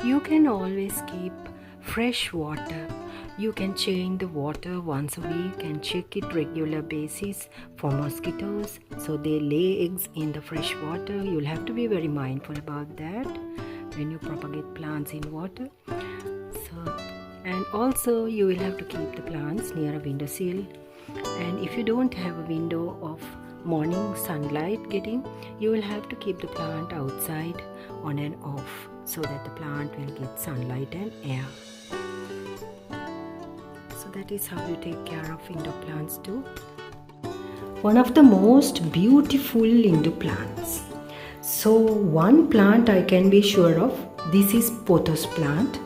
You can always keep fresh water. You can change the water once a week and check it regular basis for mosquitoes so they lay eggs in the fresh water. You'll have to be very mindful about that when you propagate plants in water. And also you will have to keep the plants near a windowsill, and if you don't have a window of morning sunlight getting, you will have to keep the plant outside on and off so that the plant will get sunlight and air. So that is how you take care of indoor plants too. One of the most beautiful indoor plants. So one plant I can be sure of, this is pothos plant.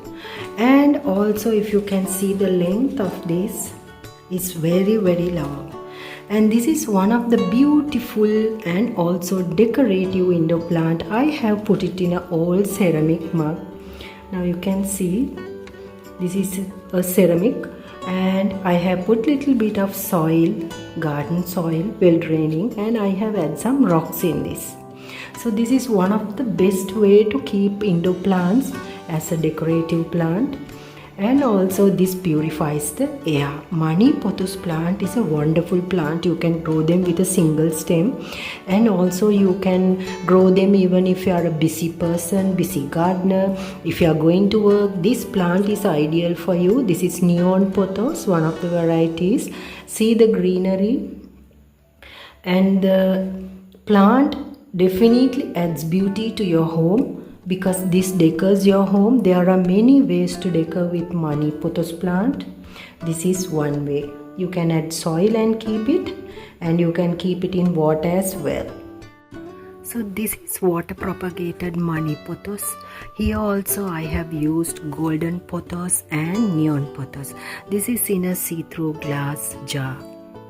And also if you can see the length of this is very long, and this is one of the beautiful and also decorative indoor plant. I have put it in an old ceramic mug. Now you can see this is a ceramic, and I have put little bit of soil, garden soil, well draining, and I have added some rocks in this. So this is one of the best way to keep indoor plants as a decorative plant, and also this purifies the air. Money pothos plant is a wonderful plant. You can grow them with a single stem, and also you can grow them even if you are a busy person, busy gardener. If you are going to work, this plant is ideal for you. This is neon pothos, one of the varieties. See the greenery, and the plant definitely adds beauty to your home, because this decors your home. There are many ways to decor with money pothos plant. This is one way. You can add soil and keep it, and you can keep it in water as well. So this is water propagated money pothos. Here also I have used golden pothos and neon pothos. This is in a see-through glass jar.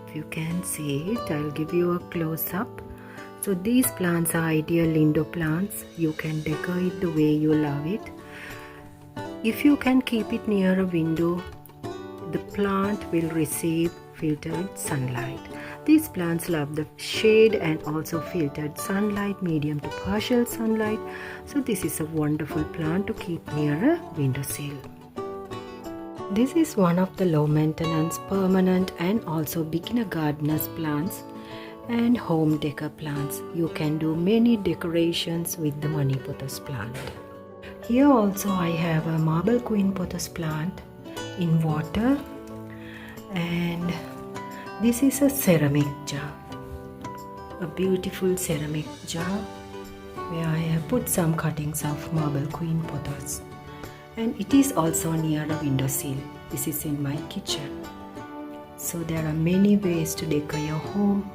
If you can see it, I'll give you a close-up. So these plants are ideal indoor plants. You can decor it the way you love it. If you can keep it near a window, the plant will receive filtered sunlight. These plants love the shade and also filtered sunlight, medium to partial sunlight. So this is a wonderful plant to keep near a windowsill. This is one of the low maintenance, permanent and also beginner gardeners plants and home decor plants. You can do many decorations with the money pothos plant. Here also I have a marble queen pothos plant in water, and this is a ceramic jar, a beautiful ceramic jar where I have put some cuttings of marble queen pothos, and it is also near a windowsill. This is in my kitchen. So there are many ways to decor your home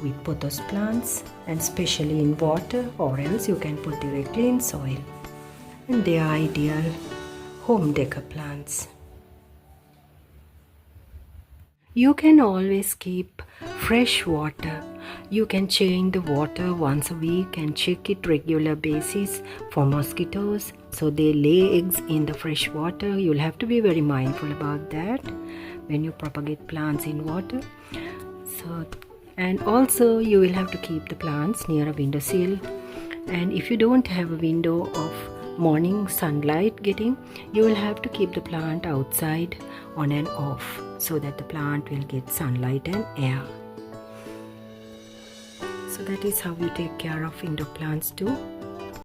with pothos plants, and especially in water, or else you can put directly in soil, and they are ideal home decor plants. You can always keep fresh water. You can change the water once a week and check it regular basis for mosquitoes so they lay eggs in the fresh water. You'll have to be very mindful about that when you propagate plants in water. And also you will have to keep the plants near a windowsill, and if you don't have a window of morning sunlight getting, you will have to keep the plant outside on and off so that the plant will get sunlight and air. So that is how you take care of indoor plants too.